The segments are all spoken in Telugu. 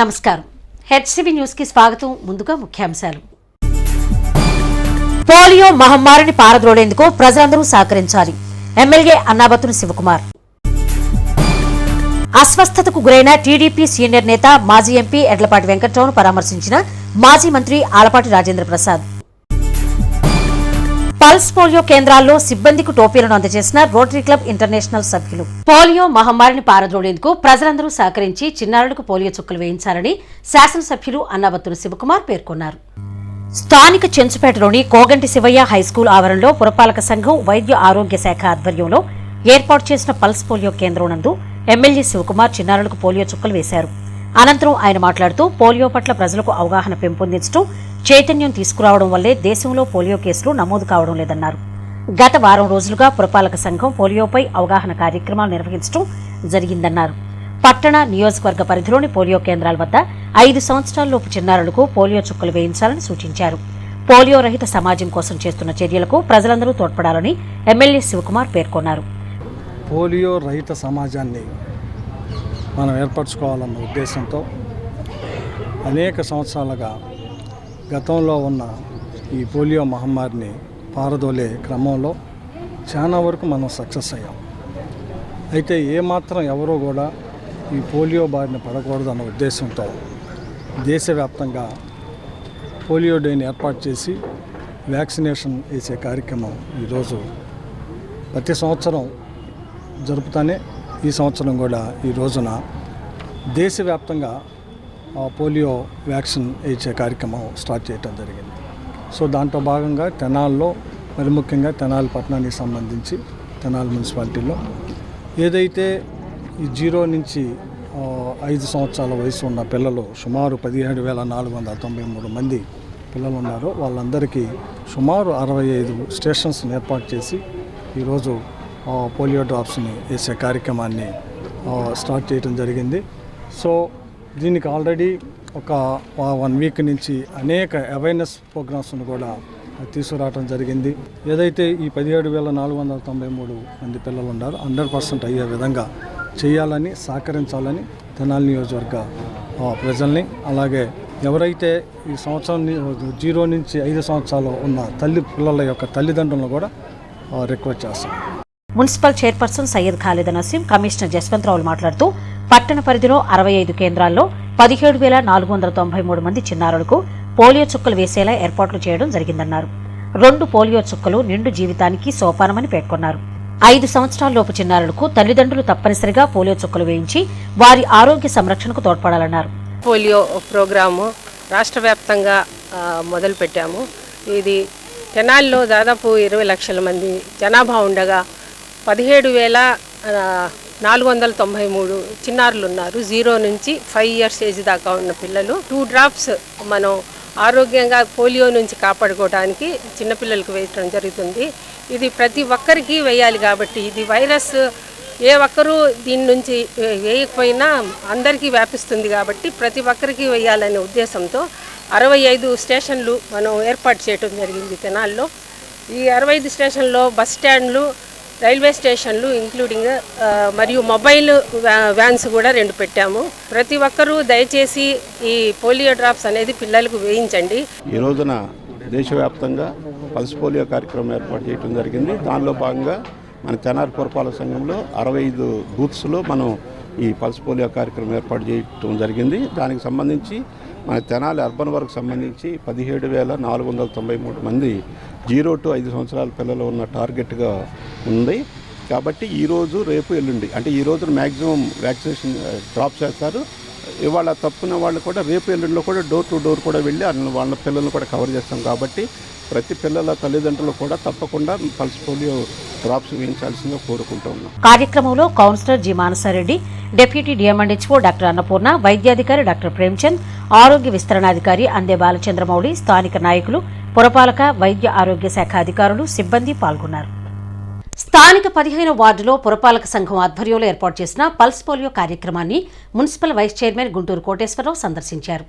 నమస్కారం. హెచ్సిబి న్యూస్ కి స్వాగతం. ముందుగా ముఖ్యాంశాలు. పోలియో మహమ్మారిని పారద్రోలేందుకు ప్రజలందరూ సహకరించాలి. ఎమ్మెల్యే అన్నాబత్తుని శివకుమార్. అస్వస్థతకు గురైన టీడీపీ సీనియర్ నేత మాజీ ఎంపీ ఎడ్లపాటి వెంకట్రావును పరామర్శించిన మాజీ మంత్రి ఆలపాటి రాజేంద్ర ప్రసాద్. పల్స్ పోలియో కేంద్రాల్లో సిబ్బందికి టోపీలను అందజేసిన రోటరీ క్లబ్ ఇంటర్నేషనల్ సభ్యులు. పోలియో మహమ్మారిని పారద్రోలేందుకు ప్రజలందరూ సహకరించి చిన్నారులకు పోలియో చుక్కలు వేయించాలని శాసనసభ్యులు అన్నాబత్తుని శివకుమార్ పేర్కొన్నారు. స్థానిక చెంచుపేటలోని కోగంటి శివయ్య హైస్కూల్ ఆవరణలో పురపాలక సంఘం వైద్య ఆరోగ్య శాఖ ఆధ్వర్యంలో ఏర్పాటు చేసిన పల్స్ పోలియో కేంద్రం నందు ఎమ్మెల్యే శివకుమార్ చిన్నారులకు పోలియో చుక్కలు వేశారు. అనంతరం ఆయన మాట్లాడుతూ పోలియో పట్ల ప్రజలకు అవగాహన పెంపొందించడం, చైతన్యం తీసుకురావడం వల్లే దేశంలో పోలియో కేసులు నమోదు కావడం లేదన్నారు. గత వారం రోజులుగా పురపాలక సంఘం పోలియోపై అవగాహన కార్యక్రమాలు నిర్వహించడం జరిగిందన్నారు. పట్టణ నియోజకవర్గ పరిధిలోని పోలియో కేంద్రాల వద్ద 5 సంవత్సరాలలోపు చిన్నారులకు పోలియో చుక్కలు వేయించాలని సూచించారు. పోలియో రహిత సమాజం కోసం చేస్తున్న చర్యలకు ప్రజలందరూ తోడ్పడాలని ఎమ్మెల్యే శివకుమార్ పేర్కొన్నారు. పోలియో రహిత సమాజాన్ని మనం ఏర్పరచుకోవాలన్న ఉద్దేశంతో అనేక సంవత్సరాలుగా గతంలో ఉన్న ఈ పోలియో మహమ్మారిని పారదోలే క్రమంలో చాలా వరకు మనం సక్సెస్ అయ్యాం. అయితే ఏమాత్రం ఎవరో కూడా ఈ పోలియో బారిన పడకూడదన్న ఉద్దేశంతో దేశవ్యాప్తంగా పోలియో డేని ఏర్పాటు చేసి వ్యాక్సినేషన్ వేసే కార్యక్రమం ఈరోజు ప్రతి సంవత్సరం జరుపుతానే ఈ సంవత్సరం కూడా ఈ రోజున దేశవ్యాప్తంగా పోలియో వ్యాక్సిన్ ఇచ్చే కార్యక్రమం స్టార్ట్ చేయడం జరిగింది. సో దాంట్లో భాగంగా తెనాల్లో, మరి ముఖ్యంగా తెనాలి పట్టణానికి సంబంధించి తెనాలి మున్సిపాలిటీలో ఏదైతే ఈ 0 నుంచి 5 సంవత్సరాల వయసు ఉన్న పిల్లలు సుమారు 17,493 మంది పిల్లలు ఉన్నారో వాళ్ళందరికీ సుమారు 65 స్టేషన్స్ని ఏర్పాటు చేసి ఈరోజు పోలియో డ్రాప్స్ని వేసే కార్యక్రమాన్ని స్టార్ట్ చేయడం జరిగింది. సో దీనికి ఆల్రెడీ ఒక 1 వీక్ నుంచి అనేక అవేర్నెస్ ప్రోగ్రామ్స్ను కూడా తీసుకురావడం జరిగింది. ఏదైతే ఈ 17,493 మంది పిల్లలు ఉన్నారో 100% అయ్యే విధంగా చేయాలని, సహకరించాలని తెనాలి నియోజకవర్గ ప్రజల్ని, అలాగే ఎవరైతే ఈ సంవత్సరం 0 నుంచి 5 సంవత్సరాలు ఉన్న పిల్లల యొక్క తల్లిదండ్రులను కూడా రిక్వెస్ట్ చేస్తాం. Municipal chairperson Syed Khalid Naseem, commissioner జస్వంతరావులు మాట్లాడుతూ పట్టణ పరిధిలో 65 కేంద్రాల్లో 17,493 మంది చిన్నారులకు పోలియో చుక్కలు వేసేలా ఏర్పాట్లు చేయడం జరిగిందన్నారు. 2 పోలియో చుక్కలు నిండు జీవితానికి సోపానమని పేర్కొన్నారు. 5 సంవత్సరాలలోపు చిన్నారులకు తల్లిదండ్రులు తప్పనిసరిగా పోలియో చుక్కలు వేయించి వారి ఆరోగ్య సంరక్షణకు తోడ్పడాలన్నారు. పోలియో ప్రోగ్రాము రాష్ట్ర వ్యాప్తంగా మొదలుపెట్టాము. ఇది తెనాలిలో దాదాపు 20 లక్షల మంది జనాభా ఉండగా 17,493 చిన్నారులు ఉన్నారు. 0 నుంచి 5 ఇయర్స్ ఏజ్ దాకా ఉన్న పిల్లలు. 2 డ్రాప్స్ మనం ఆరోగ్యంగా పోలియో నుంచి కాపాడుకోవడానికి చిన్నపిల్లలకు వేయడం జరుగుతుంది. ఇది ప్రతి ఒక్కరికి వేయాలి కాబట్టి ఇది వైరస్ ఏ ఒక్కరూ దీని నుంచి వేయకపోయినా అందరికీ వ్యాపిస్తుంది కాబట్టి ప్రతి ఒక్కరికి వేయాలనే ఉద్దేశంతో 65 స్టేషన్లు మనం ఏర్పాటు చేయడం జరిగింది తెనాల్లో. ఈ 65 స్టేషన్లో బస్ స్టాండ్లు, రైల్వే స్టేషన్లు ఇంక్లూడింగ్ మరియు మొబైల్ వ్యాన్స్ కూడా 2 పెట్టాము. ప్రతి ఒక్కరూ దయచేసి ఈ పోలియో డ్రాప్స్ అనేది పిల్లలకు వేయించండి. ఈ రోజున దేశవ్యాప్తంగా పల్స్ పోలియో కార్యక్రమం ఏర్పాటు చేయడం జరిగింది. దానిలో భాగంగా మన తెనాలి పురపాలక సంఘంలో 65 బూత్స్లో మనం ఈ పల్స్ పోలియో కార్యక్రమం ఏర్పాటు చేయడం జరిగింది. దానికి సంబంధించి మన తెనాలి అర్బన్ వర్క్ సంబంధించి 17,493 మంది 0 to 5 సంవత్సరాల పిల్లలు ఉన్న టార్గెట్గా ఉంది. కాబట్టి ఈరోజు, రేపు, ఎల్లుండి అంటే ఈ రోజున మ్యాక్సిమం వ్యాక్సినేషన్ డ్రాప్ చేస్తారు. ఇవాళ తప్పున వాళ్ళు కూడా రేపు, ఎల్లుండిలో కూడా డోర్ టు డోర్ కూడా వెళ్ళి వాళ్ళ పిల్లలను కూడా కవర్ చేస్తాం. కాబట్టి ప్రతి పిల్లల తల్లిదండ్రులు కూడా తప్పకుండా పల్స్ పోలియో డ్రాప్స్ వేయించాల్సిందిగా కోరుకుంటూ ఉన్నాం. కార్యక్రమంలో councillor G Manasareddy, deputy DMHO doctor Annapurna, వైద్యాధికారి డాక్టర్ ప్రేమ్చంద్, ఆరోగ్య విస్తరణాధికారి అందే బాలచంద్రమౌళి, స్థానిక నాయకులు, పురపాలక వైద్య ఆరోగ్య శాఖ అధికారులు, సిబ్బంది పాల్గొన్నారు. స్థానిక 15వ వార్డులో పురపాలక సంఘం ఆధ్వర్యంలో ఏర్పాటు చేసిన పల్స్ పోలియో కార్యక్రమాన్ని municipal vice chairman Gunturu Koteswararao సందర్శించారు.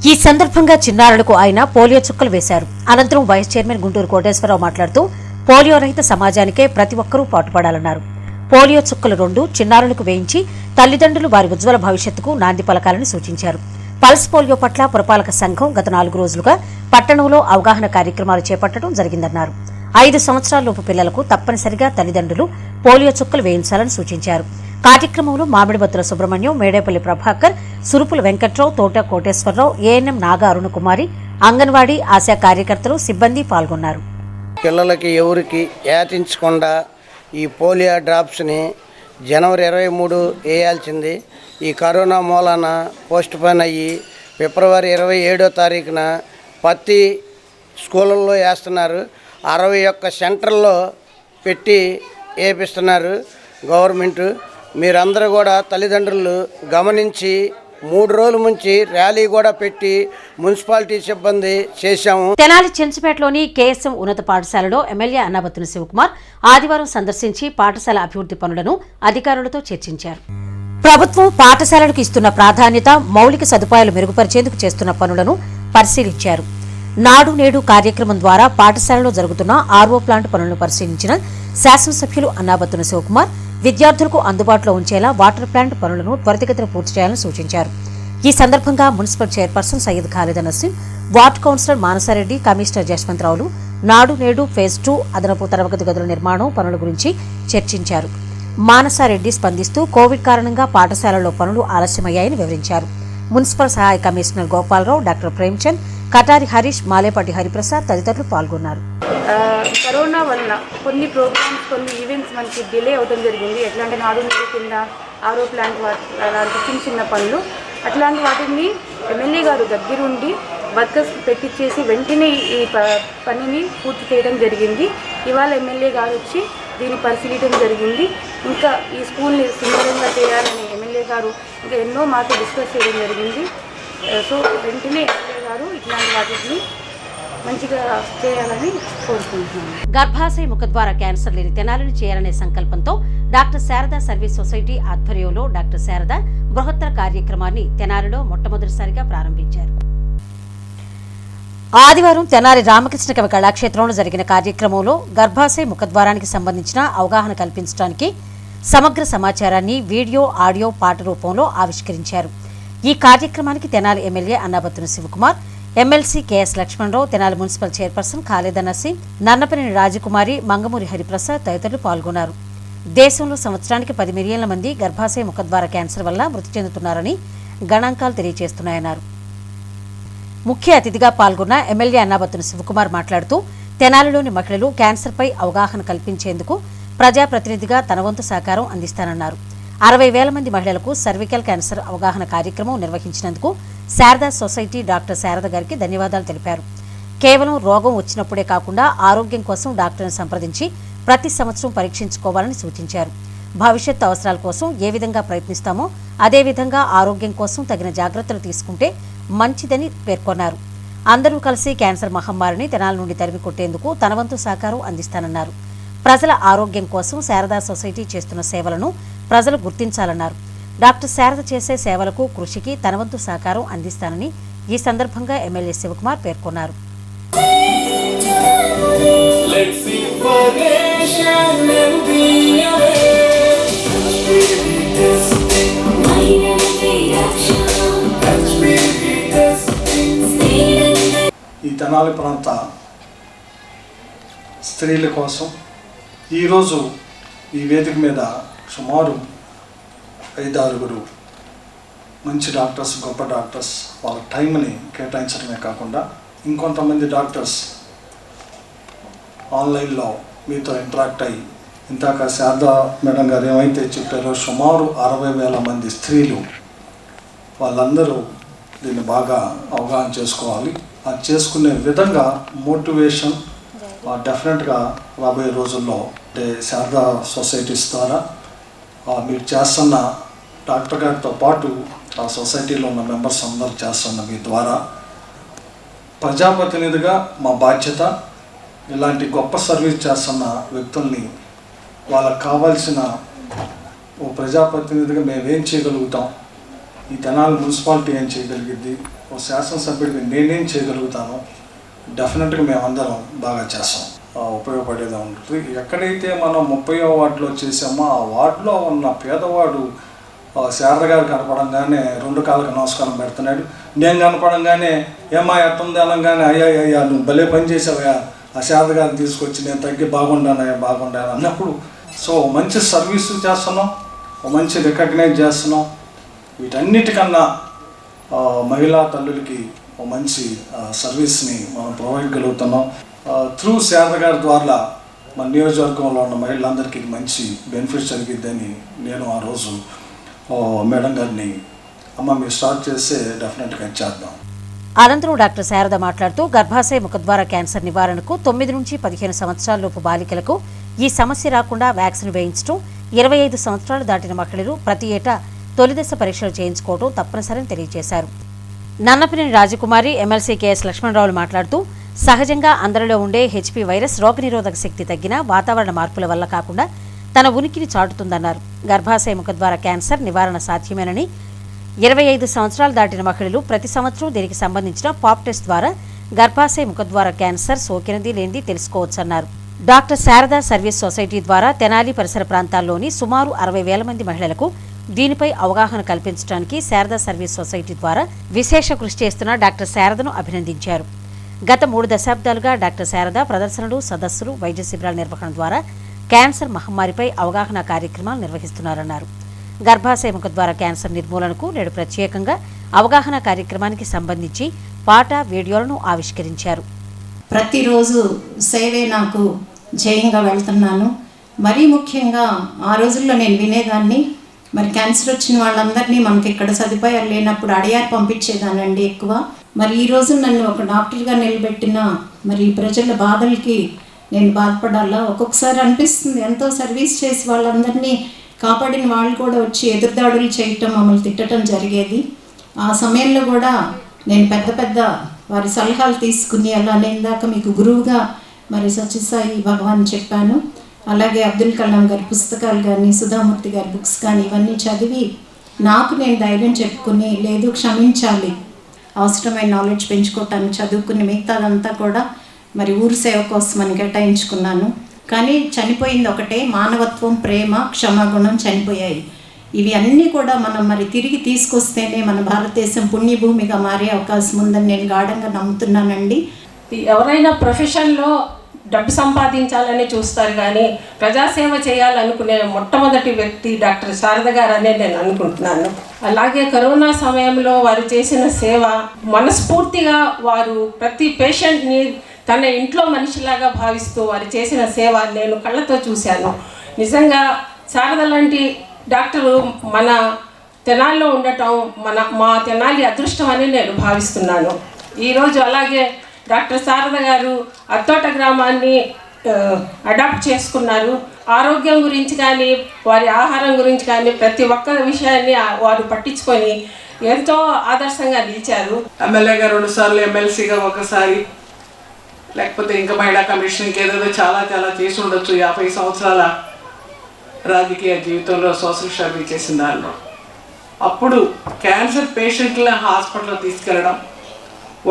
ఈ సందర్భంగా చిన్నారులకు ఆయన పోలియో చుక్కలు వేశారు. అనంతరం వైస్ చైర్మన్ గుంటూరు కోటేశ్వరరావు మాట్లాడుతూ పోలియో రహిత సమాజానికే ప్రతి ఒక్కరూ పాటుపడాలన్నారు. పోలియో చుక్కలు 2 చిన్నారులకు వేయించి తల్లిదండ్రులు వారి ఉజ్వల భవిష్యత్తుకు నాంది పలకాలని సూచించారు. పల్స్ పోలియో పట్ల పురపాలక సంఘం గత 4 రోజులుగా పట్టణంలో అవగాహన కార్యక్రమాలు చేపట్టడం జరిగిందన్నారు. 5 సంవత్సరాలలోపు పిల్లలకు తప్పనిసరిగా తల్లిదండ్రులు పోలియో చుక్కలు వేయించాలని సూచించారు. కార్యక్రమంలో మామిడిబత్తుల సుబ్రహ్మణ్యం, మేడేపల్లి ప్రభాకర్, సురుపుల వెంకట్రావు, తోట కోటేశ్వరరావు, ఏఎన్ఎం నాగా అరుణకుమారి, అంగన్వాడీ ఆశా కార్యకర్తలు, సిబ్బంది పాల్గొన్నారు. పిల్లలకి ఎవరికి యాచించకుండా ఈ పోలియో డ్రాప్స్ని జనవరి 23 వేయాల్సింది. ఈ కరోనా మూలాన పోస్ట్ పోన్ అయ్యి ఫిబ్రవరి 27వ తారీఖున ప్రతి స్కూళ్ళల్లో వేస్తున్నారు. 61 సెంటర్లో పెట్టి వేపిస్తున్నారు గవర్నమెంట్. మీరందరూ కూడా తల్లిదండ్రులు గమనించి 3 రోజుల నుంచి ర్యాలీ కూడా పెట్టి మున్సిపాలిటీ సిబ్బంది చేశాము. తెనాలి చెంచుపేటలోని కేఎస్ఎం ఉన్నత పాఠశాలలో ఎమ్మెల్యే అన్నాబత్తుని శివకుమార్ ఆదివారం సందర్శించి పాఠశాల అభివృద్ధి పనులను అధికారులతో చర్చించారు. ప్రభుత్వం పాఠశాలలకు ఇస్తున్న ప్రాధాన్యత, మౌలిక సదుపాయాలు మెరుగుపరిచేందుకు చేస్తున్న పనులను పరిశీలించారు. నాడు నేడు కార్యక్రమం ద్వారా పాఠశాలలో జరుగుతున్న ఆర్ఓ ప్లాంట్ పనులను పరిశీలించిన శాసనసభ్యులు అన్నాబత్తుని శివకుమార్ విద్యార్థులకు అందుబాటులో ఉంచేలా వాటర్ ప్లాంట్ పనులను త్వరితగతిన పూర్తి చేయాలని సూచించారు. ఈ సందర్భంగా municipal chairperson Syed Khalid Naseem, ward councillor Manasareddy, commissioner జశ్వంతరావులు నాడు నేడు ఫేజ్ 2 అదనపు తరగతి గదుల నిర్మాణం పనుల గురించి చర్చించారు. మానసారెడ్డి స్పందిస్తూ కోవిడ్ కారణంగా పాఠశాలలో పనులు ఆలస్యమయ్యాయని వివరించారు. మున్సిపల్ సహాయ కమిషనర్ గోపాలరావు, డాక్టర్ ప్రేమ్చంద్, కటారి హరీష్, మాలేపాటి హరిప్రసాద్ తదితరులు పాల్గొన్నారు. కరోనా వల్ల కొన్ని ప్రోగ్రామ్స్, కొన్ని ఈవెంట్స్ మనకి డిలే అవడం జరిగింది. ఎట్లా అంటే నాడు నేడు కింద ఆరో ప్లాంట్ అలాంటి చిన్న పనులు, అట్లాంటి వాటిని ఎమ్మెల్యే గారు దగ్గరుండి వర్కర్స్ పెట్టించేసి వెంటనే ఈ పనిని పూర్తి చేయడం జరిగింది. ఇవాళ ఎమ్మెల్యే గారు వచ్చి దీన్ని పరిశీలించడం జరిగింది. ఇంకా ఈ స్కూల్ని సుందరంగా చేయాలని ఎమ్మెల్యే గారు ఇంకా ఎన్నో మాతో డిస్కస్ చేయడం జరిగింది. సో వెంటనే ఎమ్మెల్యే గారు ఇట్లాంటి వాటిని మంచిగా చేయాలని కోరుకుంటున్నాను. గర్భాశయ ముఖద్వార క్యాన్సర్ లేని తెనాలిని చేయాలనే సంకల్పంతో డాక్టర్ శారదా సర్వీస్ సొసైటీ ఆధ్వర్యంలో డాక్టర్ శారదా బృహత్తర కార్యక్రమాన్ని తెనాలిలో మొట్టమొదటిసారిగా ప్రారంభించారు. ఆదివారం తెనాలి రామకృష్ణ కవి కళాక్షేత్రంలో జరిగిన కార్యక్రమంలో గర్భాశయ ముఖద్వారానికి సంబంధించిన అవగాహన కల్పించడానికి సమగ్ర సమాచారాన్ని వీడియో, ఆడియో, పాట రూపంలో ఆవిష్కరించారు. ఈ కార్యక్రమానికి Tenali MLA Annabathuni Sivakumar, MLC KS Lakshmanarao, Tenali municipal chairperson Khalid Naseem, Nannapaneni Rajakumari, Mangamuri Hariprasad తదితరులు పాల్గొన్నారు. దేశంలో సంవత్సరానికి 10 మిలియన్ల మంది గర్భాశయ ముఖద్వార క్యాన్సర్ వల్ల మృతి చెందుతున్నారని గణాంకాలు తెలియజేస్తున్నాయన్నారు. ముఖ్య అతిథిగా పాల్గొన్న ఎమ్మెల్యే అన్నాబత్తుని శివకుమార్ మాట్లాడుతూ తెనాలిలోని మహిళలు క్యాన్సర్పై అవగాహన కల్పించేందుకు ప్రజాప్రతినిధిగా తన వంతు సహకారం అందిస్తానన్నారు. 60,000 మంది మహిళలకు సర్వికల్ క్యాన్సర్ అవగాహన కార్యక్రమం నిర్వహించినందుకు శారదా సొసైటీ డాక్టర్ శారద గారికి ధన్యవాదాలు తెలిపారు. కేవలం రోగం వచ్చినప్పుడే కాకుండా ఆరోగ్యం కోసం డాక్టర్ని సంప్రదించి ప్రతి సంవత్సరం పరీక్షించుకోవాలని సూచించారు. భవిష్యత్ అవసరాల కోసం ఏ విధంగా ప్రయత్నిస్తామో అదేవిధంగా ఆరోగ్యం కోసం తగిన జాగ్రత్తలు తీసుకుంటే మంచిదని పేర్కొన్నారు. అందరూ కలిసి క్యాన్సర్ మహమ్మారిని తెనాలి నుండి తరిమి కొట్టేందుకు తన వంతు సహకారం అందిస్తానన్నారు. ప్రజల ఆరోగ్యం కోసం శారదా సొసైటీ చేస్తున్న సేవలను ప్రజలు గుర్తించాలన్నారు. డాక్టర్ శారద చేసే సేవలకు, కృషికి తన వంతు సహకారం అందిస్తానని ఈ సందర్భంగా ఎమ్మెల్యే శివకుమార్ పేర్కొన్నారు. ఈ తెనాలి ప్రాంత స్త్రీల కోసం ఈరోజు ఈ వేదిక మీద సుమారు 5-6 మంచి డాక్టర్స్, గొప్ప డాక్టర్స్ వాళ్ళ టైంని కేటాయించడమే కాకుండా ఇంకొంతమంది డాక్టర్స్ ఆన్లైన్లో మీతో ఇంటరాక్ట్ అయ్యి ఇందాక శారదా మేడం గారు ఏమైతే చెప్పారో సుమారు 60,000 మంది స్త్రీలు వాళ్ళందరూ దీన్ని బాగా అవగాహన చేసుకోవాలి. అది చేసుకునే విధంగా మోటివేషన్ డెఫినెట్గా రాబోయే రోజుల్లో అంటే శారదా సొసైటీస్ ద్వారా మీరు చేస్తున్న డాక్టర్ గారితో పాటు ఆ సొసైటీలో ఉన్న మెంబర్స్ అందరూ చేస్తున్న మీ ద్వారా ప్రజాప్రతినిధిగా మా బాధ్యత ఇలాంటి గొప్ప సర్వీస్ చేస్తున్న వ్యక్తుల్ని వాళ్ళకు కావాల్సిన ఓ ప్రజాప్రతినిధిగా మేమేం చేయగలుగుతాం, ఈ తెనాలి మున్సిపాలిటీ ఏం చేయగలిగింది, ఓ శాసనసభ్యుడికి నేనేం చేయగలుగుతాను, డెఫినెట్గా మేమందరం బాగా చేస్తాం, ఉపయోగపడేది ఉంటుంది. ఎక్కడైతే మనం 30వ వార్డులో చేసామో ఆ వార్డులో ఉన్న పేదవాడు శారద గారు కనపడంగానే 2 కాళ్ళకి నమస్కారం పెడుతున్నాడు. నేను కనపడంగానే ఏమా ఎట్టుంది అనగానే అయ్యా నువ్వు భలే పని చేసావయ్యా, ఆ శారద గారిని తీసుకొచ్చి నేను తగ్గి బాగుండాను అన్నప్పుడు సో మంచి సర్వీసు చేస్తున్నాం, మంచి రికగ్నైజ్ చేస్తున్నాం. వీటన్నిటికన్నా మహిళా తల్లులకి మంచి సర్వీస్ని మనం ప్రొవైడ్ కలుగుతున్నాం. త్రూ శారద గారి ద్వారా మన నియోజకవర్గంలో ఉన్న మహిళలందరికీ మంచి బెనిఫిట్స్ జరిగిద్దని నేను ఆ రోజు మేడం గారిని అమ్మ మీరు స్టార్ట్ చేస్తే డెఫినెట్గా చేద్దాం. అనంతరం డాక్టర్ శారద మాట్లాడుతూ గర్భాశయ ముఖద్వార క్యాన్సర్ నివారణకు 9 నుంచి 15 సంవత్సరాలలోపు బాలికలకు ఈ సమస్య రాకుండా వ్యాక్సిన్ వేయించడం, 25 సంవత్సరాలు దాటిన మహిళలు ప్రతి ఏటా తొలిదశ పరీక్షలు చేయించుకోవడం తప్పనిసరని తెలియజేశారు. నన్నపనేని రాజకుమారి, ఎమ్మెల్సీ కెఎస్ లక్ష్మణరావులు మాట్లాడుతూ సహజంగా అందరిలో ఉండే హెచ్పి వైరస్ రోగనిరోధక శక్తి తగ్గిన వాతావరణ మార్పుల వల్ల కాకుండా తన ఉనికిని చాటుతుందన్నారు. గర్భాశయ ముఖద్వార క్యాన్సర్ నివారణ సాధ్యమేనని, 25 సంవత్సరాలు దాటిన మహిళలు ప్రతి సంవత్సరం దీనికి సంబంధించిన పాప్ టెస్ట్ ద్వారా గర్భాశయ ముఖద్వార క్యాన్సర్ సోకినది లేనిది తెలుసుకోవచ్చన్నారు. డాక్టర్ శారదా సర్వీస్ సొసైటీ ద్వారా తెనాలి పరిసర ప్రాంతాల్లోని సుమారు 60,000 మంది మహిళలకు దీనిపై అవగాహన కల్పించడానికి శారదా సర్వీస్ సొసైటీ ద్వారా విశేష కృషి చేస్తున్న డాక్టర్ శారదను అభినందించారు. గత 3 దశాబ్దాలుగా డాక్టర్ శారద ప్రదర్శనలు, సదస్సులు, వైద్య శిబిరాల నిర్వహణ ద్వారా క్యాన్సర్ మహమ్మారిపై అవగాహన కార్యక్రమాలు నిర్వహిస్తున్నారన్నారు. గర్భాశయ ముఖద్వార క్యాన్సర్ నిర్మూలనకు నేడు ప్రత్యేకంగా అవగాహన కార్యక్రమానికి సంబంధించి పాట, వీడియోలను ఆవిష్కరించారు. ప్రతిరోజు సేవే నాకు జయంగా వెళ్తున్నాను. మరీ ముఖ్యంగా ఆ రోజుల్లో నేను వినేదాన్ని, మరి క్యాన్సర్ వచ్చిన వాళ్ళందరినీ మనకి ఇక్కడ సదుపాయాలు లేనప్పుడు అడియారు పంపించేదానండి ఎక్కువ. మరి ఈరోజు నన్ను ఒక డాక్టర్గా నిలబెట్టిన మరి ప్రజల బాధలకి నేను బాధపడాలా. ఒక్కొక్కసారి అనిపిస్తుంది, ఎంతో సర్వీస్ చేసి వాళ్ళందరినీ కాపాడిన వాళ్ళు కూడా వచ్చి ఎదురుదాడులు చేయటం, మమ్మల్ని తిట్టడం జరిగేది. ఆ సమయంలో కూడా నేను పెద్ద వారి సలహాలు తీసుకుని, అలా నేను ఇందాక మీకు గురువుగా మరి సత్యసాయి భగవాన్ చెప్పాను, అలాగే అబ్దుల్ కలాం గారి పుస్తకాలు కానీ, సుధామూర్తి గారి బుక్స్ కానీ ఇవన్నీ చదివి నాకు నేను ధైర్యం చెప్పుకుని, లేదు క్షమించాలి, అవసరమైన నాలెడ్జ్ పెంచుకోవటానికి చదువుకుని మిగతాదంతా కూడా మరి ఊరు సేవ కోసం అని కేటాయించుకున్నాను. కానీ చనిపోయింది ఒకటే, మానవత్వం, ప్రేమ, క్షమాగుణం చనిపోయాయి. ఇవి అన్నీ కూడా మనం మరి తిరిగి తీసుకొస్తేనే మన భారతదేశం పుణ్యభూమిగా మారే అవకాశం ఉందని నేను గాఢంగా నమ్ముతున్నానండి. ఎవరైనా ప్రొఫెషన్లో డబ్బు సంపాదించాలని చూస్తారు, కానీ ప్రజాసేవ చేయాలనుకునే మొట్టమొదటి వ్యక్తి డాక్టర్ శారద గారు అనే నేను అనుకుంటున్నాను. అలాగే కరోనా సమయంలో వారు చేసిన సేవ, మనస్ఫూర్తిగా వారు ప్రతి పేషెంట్ని తన ఇంట్లో మనిషిలాగా భావిస్తూ వారు చేసిన సేవ నేను కళ్ళతో చూశాను. నిజంగా శారద లాంటి డాక్టరు మన తెనాలిలో ఉండటం మా తెనాలి అదృష్టం అని నేను భావిస్తున్నాను. ఈరోజు అలాగే డాక్టర్ శారద గారు అత్తోట గ్రామాన్ని అడాప్ట్ చేసుకున్నారు. ఆరోగ్యం గురించి కానీ, వారి ఆహారం గురించి కానీ ప్రతి ఒక్క విషయాన్ని వారు పట్టించుకొని ఎంతో ఆదర్శంగా నిలిచారు. ఎమ్మెల్యేగా 2 సార్లు, ఎమ్మెల్సీగా ఒకసారి, లేకపోతే ఇంకా మహిళా కమిషన్కి ఏదేదో చాలా చేసి ఉండొచ్చు. 50 సంవత్సరాల రాజకీయ జీవితంలో సోషల్ సర్వీస్ చేసిన దానిలో అప్పుడు క్యాన్సర్ పేషెంట్లను హాస్పిటల్లో తీసుకెళ్ళడం,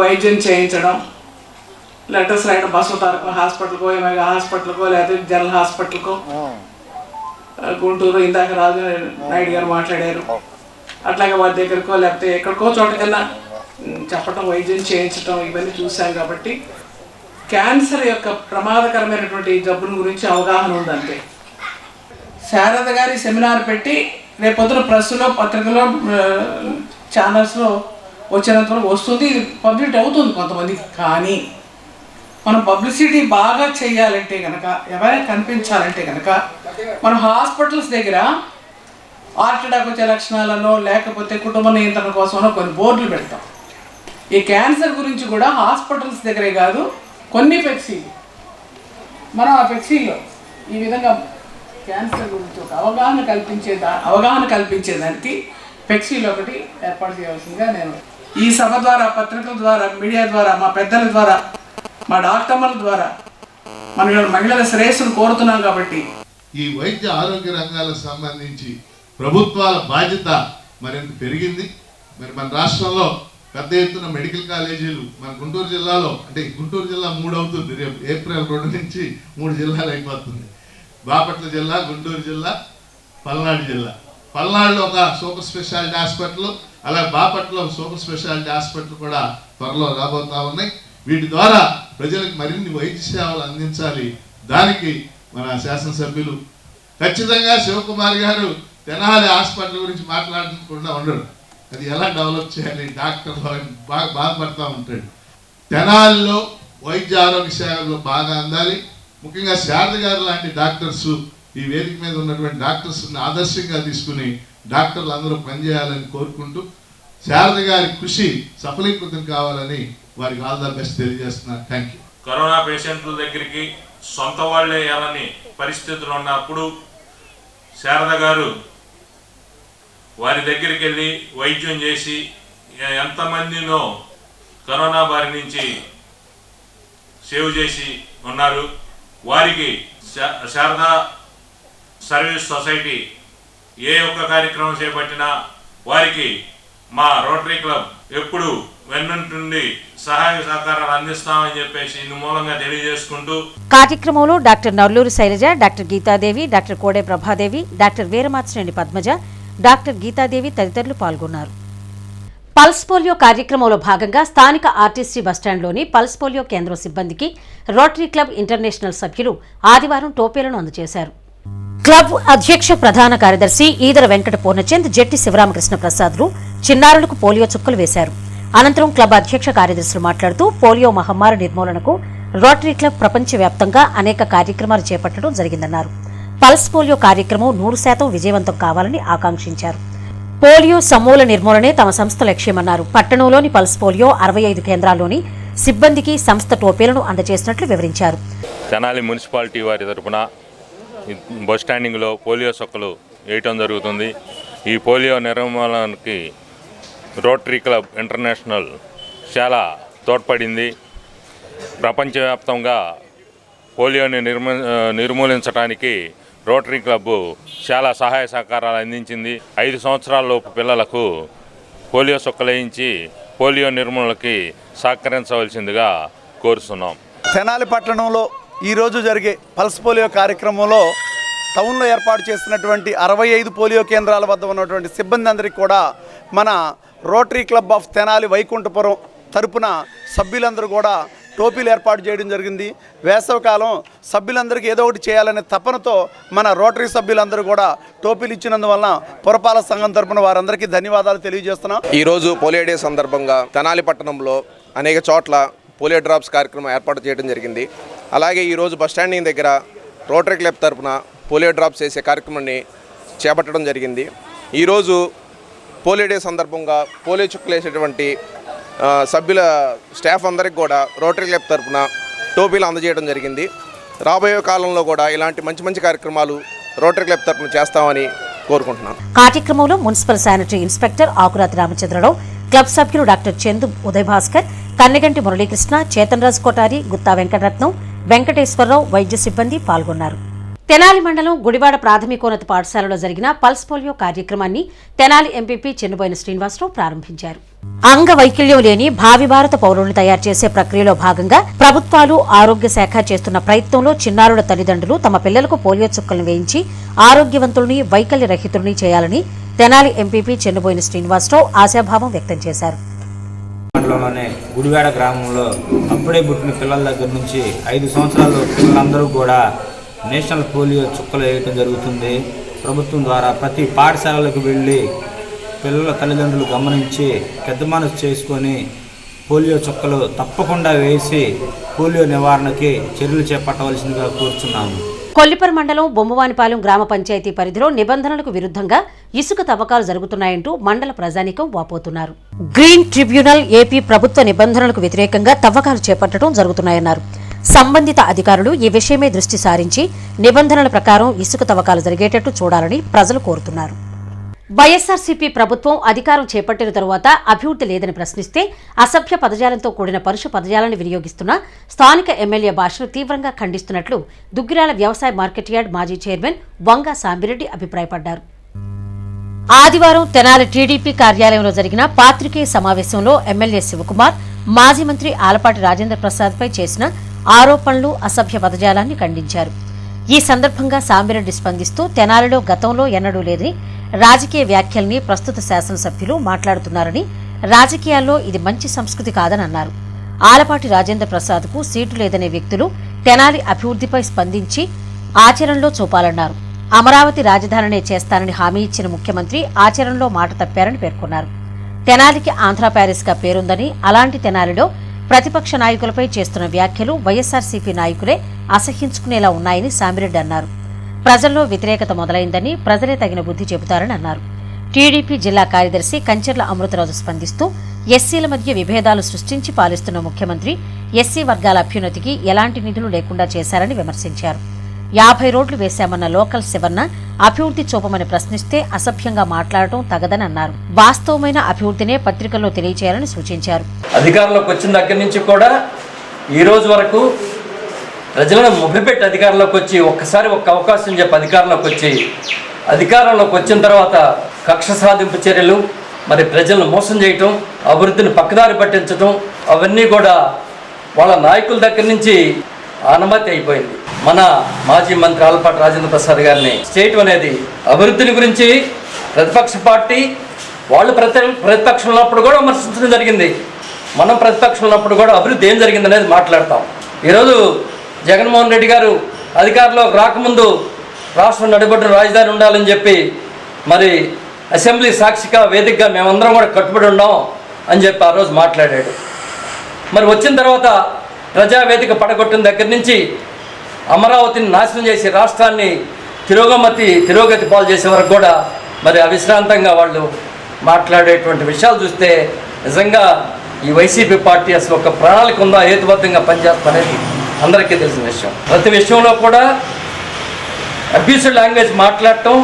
వైద్యం చేయించడం, లెటర్స్ రాయడం, బసవతారకం హాస్పిటల్కో, ఏమైనా హాస్పిటల్కో, లేదా జనరల్ హాస్పిటల్కో, గుంటూరు ఇందాక రాజు నాయుడు గారు మాట్లాడారు, అట్లాగే వారి దగ్గరకో లేకపోతే ఎక్కడికో చోటకన్నా చెప్పటం, వైద్యం చేయించడం, ఇవన్నీ చూసాం. కాబట్టి క్యాన్సర్ యొక్క ప్రమాదకరమైనటువంటి జబ్బుల గురించి అవగాహన ఉందంటే శారద గారి సెమినార్ పెట్టి రేపొద్దున ప్రెస్లో, పత్రికలో, ఛానల్స్లో వచ్చినంత వరకు వస్తుంది, పబ్లిసిటీ అవుతుంది కొంతమందికి. కానీ మనం పబ్లిసిటీ బాగా చేయాలంటే కనుక, ఎవరైనా కనిపించాలంటే కనుక మనం హాస్పిటల్స్ దగ్గర హార్ట్ అటాక్ వచ్చే లక్షణాలను, లేకపోతే కుటుంబ నియంత్రణ కోసమో కొన్ని బోర్డులు పెడతాం. ఈ క్యాన్సర్ గురించి కూడా హాస్పిటల్స్ దగ్గరే కాదు, కొన్ని ఫ్లెక్సీలు మనం ఆ ఫ్లెక్సీలో ఈ విధంగా క్యాన్సర్ గురించి ఒక అవగాహన కల్పించేదానికి ఫ్లెక్సీలో ఒకటి ఏర్పాటు చేయవలసిందిగా నేను ఈ సభ ద్వారా, పత్రికల ద్వారా, మీడియా ద్వారా, మా పెద్దల ద్వారా, మా డాక్టర్ల ద్వారా మన మహిళల శ్రేయస్సును కోరుతున్నాం. కాబట్టి ఈ వైద్య ఆరోగ్య రంగాలకు సంబంధించి ప్రభుత్వాల బాధ్యత మరింత పెరిగింది. మరి మన రాష్ట్రంలో పెద్ద ఎత్తున మెడికల్ కాలేజీలు మన గుంటూరు జిల్లాలో, అంటే గుంటూరు జిల్లా 3 అవుతుంది, రేపు ఏప్రిల్ 2 నుంచి 3 జిల్లాలు అయిపోతుంది. బాపట్ల జిల్లా, గుంటూరు జిల్లా, పల్నాడు జిల్లా పల్నాడులో ఒక సూపర్ స్పెషాలిటీ హాస్పిటల్, అలాగే బాపట్ల సూపర్ స్పెషాలిటీ హాస్పిటల్ కూడా త్వరలో రాబోతా ఉన్నాయి. వీటి ద్వారా ప్రజలకు మరిన్ని వైద్య సేవలు అందించాలి. దానికి మన శాసనసభ్యులు ఖచ్చితంగా శివకుమార్ గారు తెనాలి హాస్పిటల్ గురించి మాట్లాడకుండా ఉండడు. అది ఎలా డెవలప్ చేయాలి, డాక్టర్ బాగా బాధపడుతూ ఉంటాడు. తెనాలిలో వైద్య ఆరోగ్య సేవలు బాగా అందాలి. ముఖ్యంగా శారద గారు లాంటి డాక్టర్స్, ఈ వేదిక మీద ఉన్నటువంటి డాక్టర్స్ని ఆదర్శంగా తీసుకుని డాక్టర్లు అందరూ పనిచేయాలని కోరుకుంటూ శారద గారి కృషి సఫలీకృతం కావాలని వారికి ఆల్ ద బెస్ట్ తెలియజేస్తున్నారు. Thank you. కరోనా పేషెంట్ల దగ్గరికి సొంత వాళ్ళే వెళ్ళని పరిస్థితులు ఉన్నప్పుడు శారద గారు వారి దగ్గరికి వెళ్ళి వైద్యం చేసి ఎంతమందినో కరోనా బారి నుంచి సేవ్ చేసి ఉన్నారు. వారికి శారదా సర్వీస్ సొసైటీ ఏ ఒక్క కార్యక్రమం చేపట్టినా వారికి మా రోటరీ క్లబ్ ఎప్పుడు వెన్నుంటుండి సహాయ సహకారాలు అందిస్తామని చెప్పేసి ఇందు మూలంగా తెలియజేసుకుంటూ కార్యక్రమంలో doctor Narluru Sailaja, doctor Geethadevi, doctor Kode Prabhadevi, doctor Veeramachineni Padmaja, doctor Geethadevi తదితరులు పాల్గొన్నారు. పల్స్ పోలియో కార్యక్రమంలో భాగంగా స్థానిక ఆర్టీసీ బస్టాండ్లోని పల్స్ పోలియో కేంద్రం సిబ్బందికి రోటరీ క్లబ్ ఇంటర్నేషనల్ సభ్యులు ఆదివారం టోపీలను అందజేశారు. క్లబ్ అధ్యక్ష ప్రధాన కార్యదర్శి ఈదర వెంకట పూర్ణచంద్, జెట్టి శివరామకృష్ణ ప్రసాద్లు చిన్నారులకు పోలియో చుక్కలు వేశారు. అనంతరం క్లబ్ అధ్యక్ష కార్యదర్శులు మాట్లాడుతూ పోలియో మహమ్మారి నిర్మూలనకు రోటరీ క్లబ్ ప్రపంచవ్యాప్తంగా అనేక కార్యక్రమాలు చేపట్టడం జరిగిందన్నారు. పల్స్ పోలియో కార్యక్రమం 100% విజయవంతం కావాలని ఆకాంక్షించారు. పోలియో సమూల నిర్మూలనే తమ సంస్థ లక్ష్యమన్నారు. పట్టణంలోని పల్స్ పోలియో 65 కేంద్రాల్లోని సిబ్బందికి సంస్థ టోపీలను అందజేసినట్లు వివరించారు. తెనాలి మున్సిపాలిటీ వారి తరపున బస్ స్టాండింగ్లో పోలియో చుక్కలు వేయటం జరుగుతుంది. ఈ పోలియో నిర్మూలనకి రోటరీ క్లబ్ ఇంటర్నేషనల్ చాలా తోడ్పడింది. ప్రపంచవ్యాప్తంగా పోలియోని నిర్మూలించడానికి రోటరీ క్లబ్ చాలా సహాయ సహకారాలు అందించింది. 5 సంవత్సరాలలోపు పిల్లలకు పోలియో చుక్కలు వేయించి పోలియో నిర్మూలనకి సహకరించవలసిందిగా కోరుతున్నాం. తెనాలి పట్టణంలో ఈరోజు జరిగే పల్స్ పోలియో కార్యక్రమంలో టౌన్లో ఏర్పాటు చేసినటువంటి 65 పోలియో కేంద్రాల వద్ద ఉన్నటువంటి సిబ్బంది అందరికీ కూడా మన rotary club of Tenali Vaikunthapuram తరపున సభ్యులందరూ కూడా టోపీలు ఏర్పాటు చేయడం జరిగింది. వేసవికాలం సభ్యులందరికీ ఏదో ఒకటి చేయాలనే తపనతో మన రోటరీ సభ్యులందరూ కూడా టోపీలు ఇచ్చినందువలన పురపాలక సంఘం తరపున వారందరికీ ధన్యవాదాలు తెలియజేస్తున్నాం. ఈరోజు పోలియో డే సందర్భంగా తెనాలి పట్టణంలో అనేక చోట్ల పోలియో డ్రాప్స్ కార్యక్రమం ఏర్పాటు చేయడం జరిగింది. అలాగే ఈరోజు బస్ స్టాండింగ్ దగ్గర రోటరీ క్లబ్ తరపున పోలియో డ్రాప్స్ చేసే కార్యక్రమాన్ని చేపట్టడం జరిగింది. ఈరోజు పోలియో డే సందర్భంగా పోలియో చుక్కలు వేసేటువంటి సభ్యుల స్టాఫ్ అందరికి కూడా రోటరీ క్లబ్ తరపున టోపీలు అందజేయడం జరిగింది. రాబోయే కాలంలో కూడా ఇలాంటి మంచి మంచి కార్యక్రమాలు రోటరీ క్లబ్ తరపున చేస్తామని కోరుకుంటున్నాను. కార్యక్రమంలో municipal sanitary inspector Akurathi Ramachandrarao, club సభ్యులు డాక్టర్ చందు ఉదయ్ భాస్కర్, కన్నెగంటి మురళీకృష్ణ, చేతన్రాజ్ కోటారి, గుత్తా వెంకటరత్నం, వెంకటేశ్వరరావు వైద్య సిబ్బంది పాల్గొన్నారు. తెనాలి మండలం గుడివాడ ప్రాథమికోన్నత పాఠశాలలో జరిగిన పల్స్ పోలియో కార్యక్రమాన్ని తెనాలి ఎంపీపీ చెన్నుబోయిన శ్రీనివాసరావు ప్రారంభించారు. అంగవైకల్యం లేని భావి భారత పౌరులను తయారు చేసే ప్రక్రియలో భాగంగా ప్రభుత్వాలు, ఆరోగ్య శాఖ చేస్తున్న ప్రయత్నంలో చిన్నారుల తల్లిదండ్రులు తమ పిల్లలకు పోలియో చుక్కలను వేయించి ఆరోగ్యవంతుల్ని, వైకల్య రహితుల్ని చేయాలని తెనాలి ఎంపీపీ చెన్నుబోయిన శ్రీనివాసరావు ఆశాభావం వ్యక్తం చేశారు. మండలంలోనే గుడివాడ గ్రామంలో అప్పుడే పుట్టిన పిల్లల దగ్గర నుంచి 5 సంవత్సరాల పిల్లలందరూ కూడా నేషనల్ పోలియో చుక్కలు వేయటం జరుగుతుంది. ప్రభుత్వం ద్వారా ప్రతి పాఠశాలలకు వెళ్ళి పిల్లల తల్లిదండ్రులు గమనించి పెద్ద మనసు చేసుకొని పోలియో చుక్కలు తప్పకుండా వేసి పోలియో నివారణకి చర్యలు చేపట్టవలసిందిగా కోరుచున్నాము. కొల్లిపర మండలం బొమ్మవానిపాలెం గ్రామ పంచాయతీ పరిధిలో నిబంధనలకు విరుద్ధంగా ఇసుక తవ్వకాలు జరుగుతున్నాయంటూ మండల ప్రజానీకం వాపోతున్నారు. గ్రీన్ ట్రిబ్యునల్ ఏపీ ప్రభుత్వ నిబంధనలకు వ్యతిరేకంగా తవ్వకాలు చేపట్టడం జరుగుతున్నాయన్నారు. సంబంధిత అధికారులు ఈ విషయమే దృష్టి సారించి నిబంధనల ప్రకారం ఇసుక తవ్వకాలు జరిగేటట్టు చూడాలని ప్రజలు కోరుతున్నారు. వైఎస్సార్సీపీ ప్రభుత్వం అధికారం చేపట్టిన తరువాత అభివృద్ధి లేదని ప్రశ్నిస్తే అసభ్య పదజాలంతో కూడిన పరుష పదజాలాన్ని వినియోగిస్తున్న స్థానిక ఎమ్మెల్యే భాషను తీవ్రంగా ఖండిస్తున్నట్లు దుగ్గిరాల వ్యవసాయ మార్కెట్ యార్డ్ మాజీ చైర్మన్ వంగా సాంబిరెడ్డి అభిప్రాయపడ్డారు. ఆదివారం తెనాలి టీడీపీ కార్యాలయంలో జరిగిన పాత్రికేయ సమావేశంలో ఎమ్మెల్యే శివకుమార్ మాజీ మంత్రి ఆలపాటి రాజేంద్ర ప్రసాద్పై చేసిన ఆరోపణలు, అసభ్య పదజాలాన్ని ఖండించారు. ఈ సందర్భంగా సాంబిరెడ్డి స్పందిస్తూ తెనాలిలో గతంలో ఎన్నడూ లేదని రాజకీయ వ్యాఖ్యల్ని ప్రస్తుత శాసనసభ్యులు మాట్లాడుతున్నారని, రాజకీయాల్లో ఇది మంచి సంస్కృతి కాదని అన్నారు. ఆలపాటి రాజేంద్ర ప్రసాద్కు సీటు లేదనే వ్యక్తులు తెనాలి అభివృద్ధిపై స్పందించి ఆచరణలో చూపాలన్నారు. అమరావతి రాజధానినే చేస్తానని హామీ ఇచ్చిన ముఖ్యమంత్రి ఆచరణలో మాట తప్పారని పేర్కొన్నారు. తెనాలికి ఆంధ్ర ప్యారిస్గా పేరుందని, అలాంటి తెనాలిలో ప్రతిపక్ష నాయకులపై చేస్తున్న వ్యాఖ్యలు వైఎస్సార్సీపీ నాయకులే అసహ్యించుకునేలా ఉన్నాయని సామిరెడ్డి అన్నారు. ప్రజల్లో వ్యతిరేకత మొదలైందని, ప్రజలే తగిన బుద్ధి చెబుతారని అన్నారు. టీడీపీ జిల్లా కార్యదర్శి కంచెర్ల అమృతరాజు స్పందిస్తూ ఎస్సీల మధ్య విభేదాలు సృష్టించి పాలిస్తున్న ముఖ్యమంత్రి ఎస్సీ వర్గాల అభ్యున్నతికి ఎలాంటి నిధులు లేకుండా చేశారని విమర్శించారు. 50 రోడ్లు వేశామన్న లోకల్ శివన్న అభివృద్ధి చూపమని ప్రశ్నిస్తే అసభ్యంగా మాట్లాడటం తగదని అన్నారు. వాస్తవమైన అభివృద్ధినే పత్రికల్లో తెలియచేయాలని సూచించారు. అధికారంలోకి వచ్చిన దగ్గర నుంచి కూడా ఈ రోజు వరకు ప్రజలను మొబ్బిపెట్టి అధికారంలోకి వచ్చి ఒక్క అవకాశం చెప్పి అధికారంలోకి వచ్చిన తర్వాత కక్ష సాధింపు చర్యలు, మరి ప్రజలను మోసం చేయటం, అభివృద్ధిని పక్కదారి పట్టించడం, అవన్నీ కూడా వాళ్ళ నాయకుల దగ్గర నుంచి అనుమతి అయిపోయింది. మన మాజీ మంత్రి ఆలపాటి రాజేంద్ర ప్రసాద్ గారిని స్టేట్ అనేది అభివృద్ధిని గురించి ప్రతిపక్ష పార్టీ వాళ్ళు ప్రతిపక్షంలో ఉన్నప్పుడు కూడా విమర్శించడం జరిగింది. మనం ప్రతిపక్షంలో ఉన్నప్పుడు కూడా అభివృద్ధి ఏం జరిగింది అనేది మాట్లాడతాం. ఈరోజు జగన్మోహన్ రెడ్డి గారు అధికారంలోకి రాకముందు రాష్ట్రం నడిబొడ్డున రాజధాని ఉండాలని చెప్పి మరి అసెంబ్లీ సాక్షిగా వేదికగా మేమందరం కూడా కట్టుబడి ఉన్నాం అని చెప్పి ఆ రోజు మాట్లాడాడు. మరి వచ్చిన తర్వాత ప్రజావేదిక పడగొట్టిన దగ్గర నుంచి అమరావతిని నాశనం చేసి రాష్ట్రాన్ని తిరోగతి పాలు చేసే వరకు కూడా మరి అవిశ్రాంతంగా వాళ్ళు మాట్లాడేటువంటి విషయాలు చూస్తే నిజంగా ఈ వైసీపీ పార్టీ అసలు ఒక ప్రణాళిక ఉందా, హేతుబద్ధంగా పనిచేస్తారనేది అందరికీ తెలిసిన విషయం. ప్రతి విషయంలో కూడా అబ్యూసివ్ లాంగ్వేజ్ మాట్లాడటం,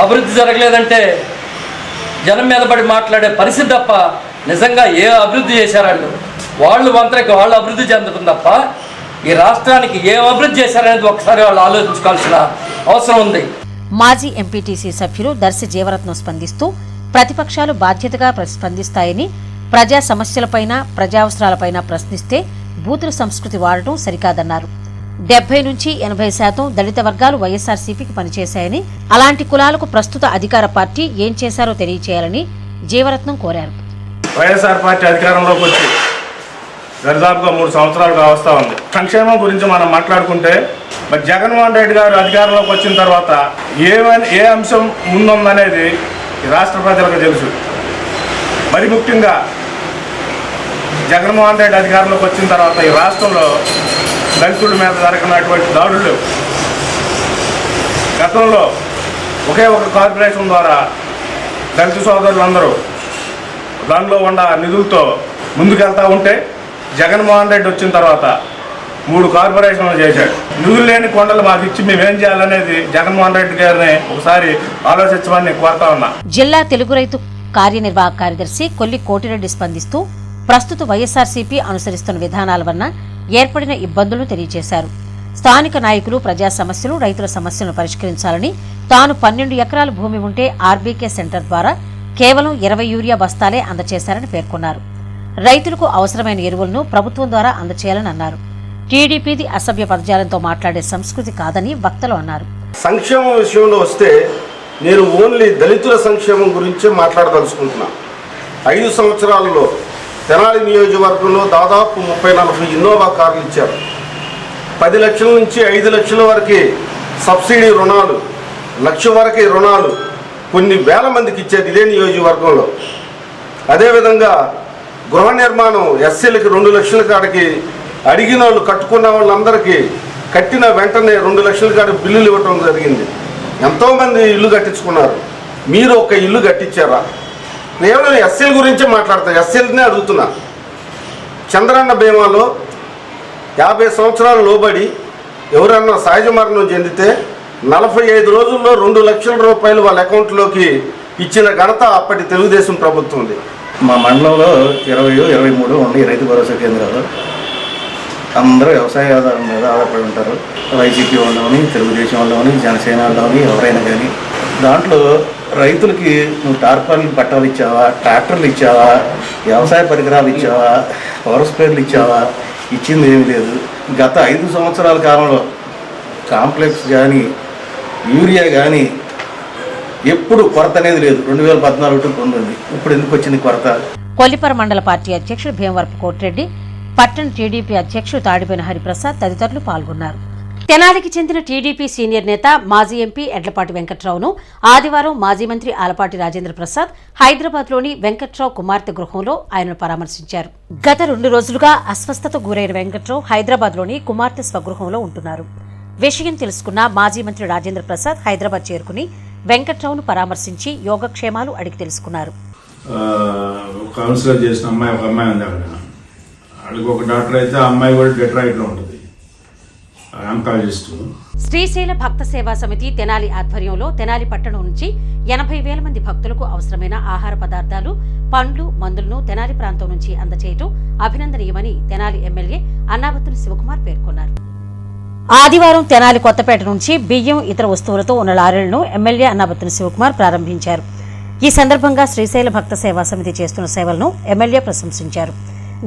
అభివృద్ధి జరగలేదంటే జనం మీద పడి మాట్లాడే పరిస్థితి తప్ప నిజంగా ఏ అభివృద్ధి చేశారు వాళ్ళు అభివృద్ధి చెందడం తప్ప ఈ రాష్ట్రానికి ఏం అభివృద్ధి చేశారనేది ఒకసారి వాళ్ళు ఆలోచించుకోవాల్సిన అవసరం ఉంది. మాజీ ఎంపీటీసీ సభ్యులు దర్శి జీవరత్నం స్పందిస్తూ ప్రతిపక్షాలు బాధ్యతగా స్పందిస్తాయని, ప్రజా సమస్యలపైన ప్రజావసరాలపైన ప్రశ్నిస్తే బూతుల సంస్కృతి వాడటం సరికాదన్నారు. 70 నుంచి 80% దళిత వర్గాలు వైఎస్సార్సీపీకి పనిచేశాయని, అలాంటి కులాలకు ప్రస్తుత అధికార పార్టీ ఏం చేశారో తెలియచేయాలని జీవరత్నం కోరారు. వైఎస్ఆర్ పార్టీ అధికారంలోకి వచ్చి దరిదాపుగా 3 సంవత్సరాలుగా వస్తూ ఉంది. సంక్షేమం గురించి మనం మాట్లాడుకుంటే మరి జగన్మోహన్ రెడ్డి గారు అధికారంలోకి వచ్చిన తర్వాత ఏ అంశం ముందుందనేది రాష్ట్ర ప్రజలకు తెలుసు. మరి ముఖ్యంగా జగన్మోహన్ రెడ్డి అధికారంలోకి వచ్చిన తర్వాత ఈ రాష్ట్రంలో దళితుల మీద జరగనటువంటి దాడులు, గతంలో ఒకే ఒక కార్పొరేషన్ ద్వారా దళిత సోదరులందరూ దానిలో ఉన్న నిధులతో ముందుకెళ్తూ ఉంటే జగన్మోహన్ రెడ్డి వచ్చిన తర్వాత 3 కార్పొరేషన్లు చేశాడు. నిధులు లేని కొండలు మాకు ఇచ్చి మేమేం చేయాలనేది జగన్మోహన్ రెడ్డి గారిని ఒకసారి ఆలోచించమని కోరుతా ఉన్నా. జిల్లా తెలుగు రైతు కార్యనిర్వాహక కార్యదర్శి కొల్లి కోటిరెడ్డి స్పందిస్తూ ప్రస్తుత వైఎస్సార్సీపీ అనుసరిస్తున్న విధానాల వలన ఏర్పడిన ఇబ్బందులను తెలియజేశారు. స్థానిక నాయకులు ప్రజా సమస్యలు, రైతుల సమస్యలను పరిష్కరించాలని, తాను 12 ఎకరాల భూమి ఉంటే ఆర్బీకే సెంటర్ ద్వారా కేవలం 20 యూరియా బస్తాలే అందజేశారని పేర్కొన్నారు. రైతులకు అవసరమైన ఎరువులను ప్రభుత్వం ద్వారా అందజేయాలని అన్నారు. టీడీపీది అసభ్య పదజాలంతో మాట్లాడే సంస్కృతి కాదని వక్తలు అన్నారు. సంక్షేమం విషయంలో వస్తే నేను ఓన్లీ దళితుల సంక్షేమం గురించే మాట్లాడదలుచుకుంటున్నా. 5 సంవత్సరాలలో తెనాలి నియోజకవర్గంలో దాదాపు 30-40 ఇన్నోవా కార్లు ఇచ్చారు. 10 లక్షల నుంచి 5 లక్షల వరకు సబ్సిడీ రుణాలు, 1 లక్ష వరకు రుణాలు కొన్ని వేల మందికి ఇచ్చేది ఇదే నియోజకవర్గంలో. అదేవిధంగా గృహ నిర్మాణం ఎస్సీలకి 2 లక్షల కాడికి అడిగిన వాళ్ళు, కట్టుకున్న వాళ్ళందరికీ కట్టిన వెంటనే 2 లక్షల కాడికి బిల్లులు ఇవ్వటం జరిగింది. ఎంతోమంది ఇల్లు కట్టించుకున్నారు. మీరు ఒక ఇల్లు కట్టించారా? కేవలం ఎస్సీల గురించే మాట్లాడతాను, ఎస్సీలనే అడుగుతున్నా. చంద్రన్న బీమాలో 50 సంవత్సరాలు లోబడి ఎవరన్నా సహజ మరణం చెందితే 45 రోజుల్లో 2 లక్షల రూపాయలు వాళ్ళ అకౌంట్లోకి ఇచ్చిన ఘనత అప్పటి తెలుగుదేశం ప్రభుత్వం ఉంది. మా మండలంలో 23 ఉండే రైతు భరోసా కేంద్రాలు. అందరూ వ్యవసాయ ఆధారం మీద ఆధారపడి ఉంటారు. వైసీపీ వాళ్ళని, తెలుగుదేశం వాళ్ళని, జనసేన వాళ్ళని, ఎవరైనా కానీ. దాంట్లో రైతులకి నువ్వు టార్పాలిన్ పట్టాలు ఇచ్చావా, ట్రాక్టర్లు ఇచ్చావా, వ్యవసాయ పరికరాలు ఇచ్చావా, పవర్ స్ప్రేర్లు ఇచ్చావా? ఇచ్చింది ఏమీ లేదు. గత 5 సంవత్సరాల కాలంలో కాంప్లెక్స్ కానీ, యూరియా కానీ ఎప్పుడు కొరత అనేది లేదు. 2014 పొందింది, ఇప్పుడు ఎందుకు వచ్చింది కొరత? కొల్లిపర మండల పార్టీ అధ్యక్షుడు భీమవరపు కోటిరెడ్డి, పట్టణ టీడీపీ అధ్యక్షుడు తాడిపోయిన హరిప్రసాద్ తదితరులు పాల్గొన్నారు. తెనాలికి చెందిన టీడీపీ సీనియర్ నేత మాజీ ఎంపీ ఎడ్లపాటి వెంకట్రావును ఆదివారం మాజీ మంత్రి ఆలపాటి రాజేంద్ర ప్రసాద్ హైదరాబాద్లోని వెంకట్రావు కుమార్తె గృహంలో ఆయనను పరామర్శించారు. గత 2 రోజులుగా అస్వస్థతకు గురైన వెంకట్రావు హైదరాబాద్లోని కుమార్తె స్వగృహంలో ఉంటున్నారు. విషయం తెలుసుకున్న మాజీ మంత్రి రాజేంద్ర ప్రసాద్ హైదరాబాద్ చేరుకుని వెంకట్రావును పరామర్శించి యోగక్షేమాలు అడిగి తెలుసుకున్నారు. కౌన్సిలర్ చేసిన అమ్మాయి, ఒక అమ్మాయి ఉంది అక్కడ. అక్కడికి ఒక డాక్టర్ అయితే ఆ అమ్మాయి కూడా డెట్రాయిట్లో ఉంటుంది, ఆంకాలజిస్ట్. శ్రీశైల భక్త సేవా సమితి తెనాలి ఆధ్వర్యంలో తెనాలి పట్టణం నుంచి 80,000 మంది భక్తులకు అవసరమైన ఆహార పదార్థాలు, పండ్లు, మందులను తెనాలి ప్రాంతం నుంచి అందచేయటం అభినందనీయమని తెనాలి ఎమ్మెల్యే అన్నాబత్తుని శివకుమార్ పేర్కొన్నారు. ఆదివారం తెనాలి కొత్తపేట నుంచి బియ్యం, ఇతర వస్తువులతో ఉన్న లారీలను ఎమ్మెల్యే అన్నాబత్తుని శివకుమార్ ప్రారంభించారు. ఈ సందర్భంగా శ్రీశైల భక్త సేవా సమితి చేస్తున్న సేవలను ఎమ్మెల్యే ప్రశంసించారు.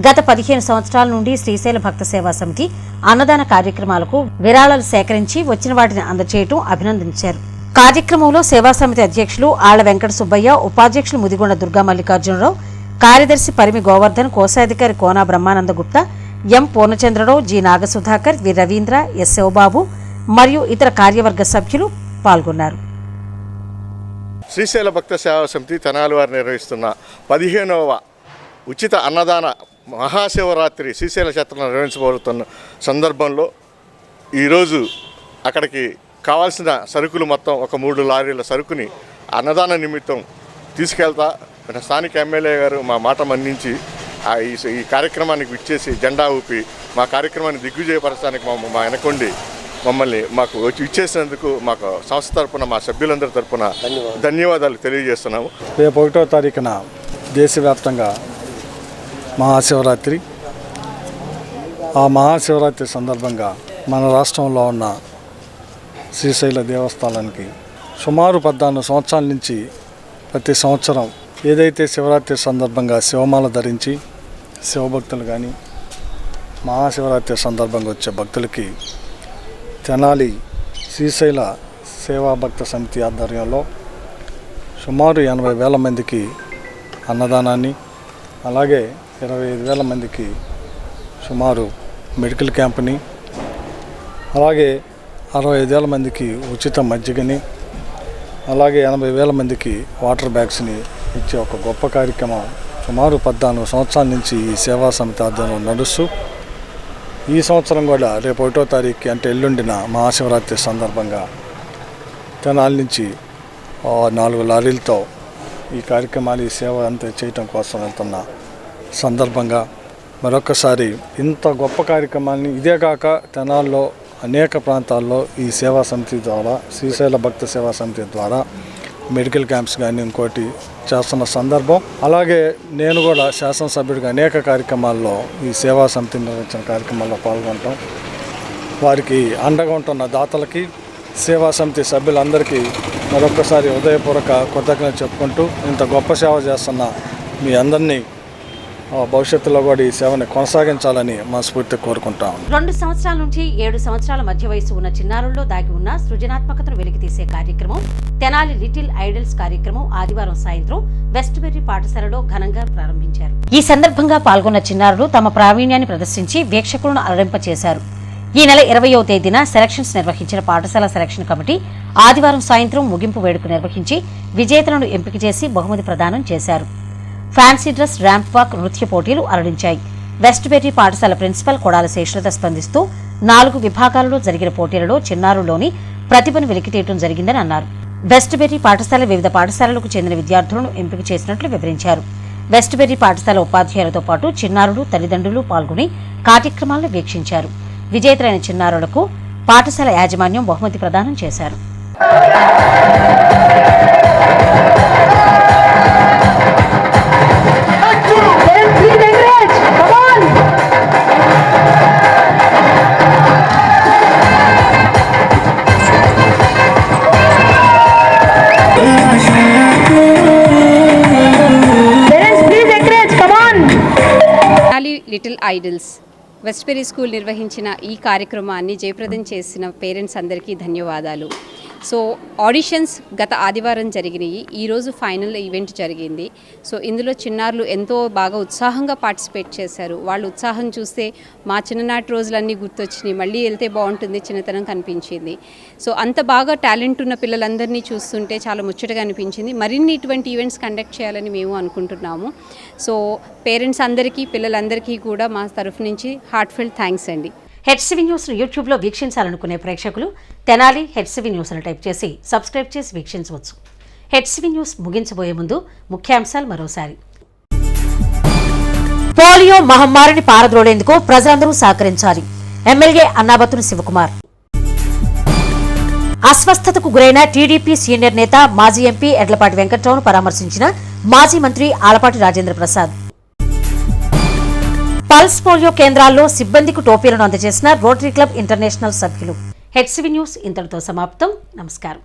గత 15 సంవత్సరాల నుండి శ్రీశైల భక్త సేవా సమితి అన్నదాన కార్యక్రమాలకు విరాళాలు సేకరించి వచ్చిన వాటిని అందచేయటం అభినందించారు. కార్యక్రమంలో సేవా సమితి అధ్యక్షులు ఆళ్ల వెంకట సుబ్బయ్య, ఉపాధ్యక్షులు ముదిగొండ దుర్గా మల్లికార్జునరావు, కార్యదర్శి పరిమి గోవర్ధన్, కోశాధికారి కోనా బ్రహ్మానంద గుప్తా, ఎం పూర్ణచంద్రరావు, జి నాగసుధాకర్, వి రవీంద్ర, ఎస్ శివబాబు మరియు ఇతర కార్యవర్గ సభ్యులు పాల్గొన్నారు. శ్రీశైల భక్త సేవా సమితి తెనాలి వారు నిర్వహిస్తున్న 15వ ఉచిత అన్నదాన మహాశివరాత్రి శ్రీశైల క్షేత్రంలో నిర్వహించబడుతున్న సందర్భంలో ఈరోజు అక్కడికి కావాల్సిన సరుకులు మొత్తం ఒక 3 లారీల సరుకుని అన్నదాన నిమిత్తం తీసుకెళ్తా స్థానిక ఎమ్మెల్యే గారు మా మాట మన్నించి ఈ కార్యక్రమానికి విచ్చేసి జెండా ఊపి మా కార్యక్రమాన్ని దిగ్విజయపరచడానికి మా వెనకొండి మమ్మల్ని మాకు ఇచ్చేసినందుకు మాకు సంస్థ తరపున, మా సభ్యులందరి తరపున ధన్యవాదాలు తెలియజేస్తున్నాము. రేపు 1వ తారీఖున దేశవ్యాప్తంగా మహాశివరాత్రి. ఆ మహాశివరాత్రి సందర్భంగా మన రాష్ట్రంలో ఉన్న శ్రీశైల దేవస్థానానికి సుమారు 14 సంవత్సరాల నుంచి ప్రతి సంవత్సరం ఏదైతే శివరాత్రి సందర్భంగా శివమాల ధరించి శివభక్తులు కానీ మహాశివరాత్రి సందర్భంగా వచ్చే భక్తులకి తెనాలి శ్రీశైల సేవా భక్త సమితి ఆధ్వర్యంలో సుమారు 80,000 మందికి అన్నదానాన్ని, అలాగే 25,000 మందికి సుమారు మెడికల్ క్యాంపుని, అలాగే 65,000 మందికి ఉచిత మజ్జిగని, అలాగే 80,000 మందికి వాటర్ బ్యాగ్స్ని ఇచ్చే ఒక గొప్ప కార్యక్రమం సుమారు 14 సంవత్సరాల నుంచి ఈ సేవా సమితి ఆధ్వర్యంలో నడుస్తూ ఈ సంవత్సరం కూడా రేపు 1వ తారీఖుకి అంటే ఎల్లుండిన మహాశివరాత్రి సందర్భంగా తెనాలి నుంచి 4 లారీలతో ఈ కార్యక్రమాలు, ఈ సేవ అంతా చేయటం కోసం వెళ్తున్న సందర్భంగా మరొకసారి ఇంత గొప్ప కార్యక్రమాన్ని ఇదే కాక తెనాల్లో అనేక ప్రాంతాల్లో ఈ సేవా సమితి ద్వారా, శ్రీశైల భక్త సేవా సమితి ద్వారా మెడికల్ క్యాంప్స్ కానీ ఇంకోటి చేస్తున్న సందర్భం. అలాగే నేను కూడా శాసనసభ్యుడిగా అనేక కార్యక్రమాల్లో ఈ సేవా సమితి నిర్వహించిన కార్యక్రమాల్లో పాల్గొనటం, వారికి అండగా ఉంటున్న దాతలకి, సేవా సమితి సభ్యులందరికీ మరొకసారి హృదయపూర్వక కృతజ్ఞతలు చెప్పుకుంటూ ఇంత గొప్ప సేవ చేస్తున్న మీ అందరినీ భవిష్యత్తులో కూడా ఈ సేవని కొనసాగించాలని మనస్ఫూర్తిగా కోరుకుంటాం. 2 సంవత్సరాల నుంచి 7 సంవత్సరాల మధ్య వయసు ఉన్న చిన్నారుల్లో దాగి ఉన్న సృజనాత్మకతను వెలికితీసే కార్యక్రమం తెనాలి లిటిల్ ఐడల్స్ కార్యక్రమం ఆదివారం సాయంత్రం వెస్ట్బెర్రీ పాఠశాలలో ఘనంగా ప్రారంభించారు. ఈ సందర్భంగా పాల్గొన్న చిన్నారులు తమ ప్రావీణ్యాన్ని ప్రదర్శించి వీక్షకులను అలరింపచేశారు. ఈ నెల 20వ తేదీన సెలక్షన్స్ నిర్వహించిన పాఠశాల సెలక్షన్ కమిటీ ఆదివారం సాయంత్రం ముగింపు వేడుక నిర్వహించి విజేతలను ఎంపిక చేసి బహుమతి ప్రదానం చేశారు. ఫ్యాన్సీ డ్రెస్, ర్యాంప్ వాక్, నృత్య పోటీలు అలరించాయి. వెస్ట్బెర్రీ పాఠశాల ప్రిన్సిపల్ కొడాల శేషలత స్పందిస్తూ 4 విభాగాలలో జరిగిన పోటీలలో చిన్నారుల్లోని ప్రతిభను వెలికితీయడం జరిగిందని అన్నారు. వెస్ట్బెర్రీ పాఠశాల వివిధ పాఠశాలలకు చెందిన విద్యార్థులను ఎంపిక చేసినట్లు వివరించారు. వెస్ట్బెర్రీ పాఠశాల ఉపాధ్యాయులతో పాటు చిన్నారులు, తల్లిదండ్రులు పాల్గొని కార్యక్రమాలను వీక్షించారు. విజేతలైన చిన్నారులకు పాఠశాల యాజమాన్యం బహుమతి ప్రదానం చేశారు. లిటిల్ ఐడల్స్ వెస్ట్బెర్రీ స్కూల్ నిర్వహించిన ఈ కార్యక్రమాన్ని జయప్రదం చేసిన పేరెంట్స్ అందరికీ ధన్యవాదాలు. సో ఆడిషన్స్ గత ఆదివారం జరిగినాయి, ఈరోజు ఫైనల్ ఈవెంట్ జరిగింది. సో ఇందులో చిన్నారులు ఎంతో బాగా ఉత్సాహంగా పార్టిసిపేట్ చేశారు. వాళ్ళ ఉత్సాహం చూస్తే మా చిన్ననాటి రోజులన్నీ గుర్తొచ్చినాయి, మళ్ళీ వెళ్తే బాగుంటుంది, చిన్నతనం కనిపించింది. సో అంత బాగా టాలెంట్ ఉన్న పిల్లలందరినీ చూస్తుంటే చాలా ముచ్చటగా అనిపించింది. మరిన్ని ఇటువంటి ఈవెంట్స్ కండక్ట్ చేయాలని మేము అనుకుంటున్నాము. సో పేరెంట్స్ అందరికీ, పిల్లలందరికీ కూడా మా తరఫు నుంచి హార్ట్ఫెల్ట్ థ్యాంక్స్ అండి. హెచ్సివి న్యూస్ను యూట్యూబ్లో వీక్షించాలనుకునే ప్రేక్షకులు తెనాలి హెచ్సివి న్యూస్ అని టైప్ చేసి సబ్స్క్రైబ్ చేసి వీక్షించవచ్చు. హెచ్సివి న్యూస్ ముగించబోయే ముందు ముఖ్యాంశాలు మరోసారి. పోలియో మహమ్మారిని పారద్రోలేందుకు ప్రజలందరూ సహకరించాలి. ఎమ్మెల్యే అన్నాబత్తుని శివకుమార్. అస్వస్థతకు గురైన టీడీపీ సీనియర్ నేత మాజీ ఎంపీ ఎడ్లపాటి వెంకట్రావును పరామర్శించిన మాజీ మంత్రి ఆలపాటి రాజేంద్ర ప్రసాద్. పల్స్ పోలియో కేంద్రాల్లో సిబ్బందికి టోపీలను అందజేసిన రోటరీ క్లబ్ ఇంటర్నేషనల్ సభ్యులు. హెచ్సివి న్యూస్ ఇంతటితో సమాప్తం. నమస్కారం.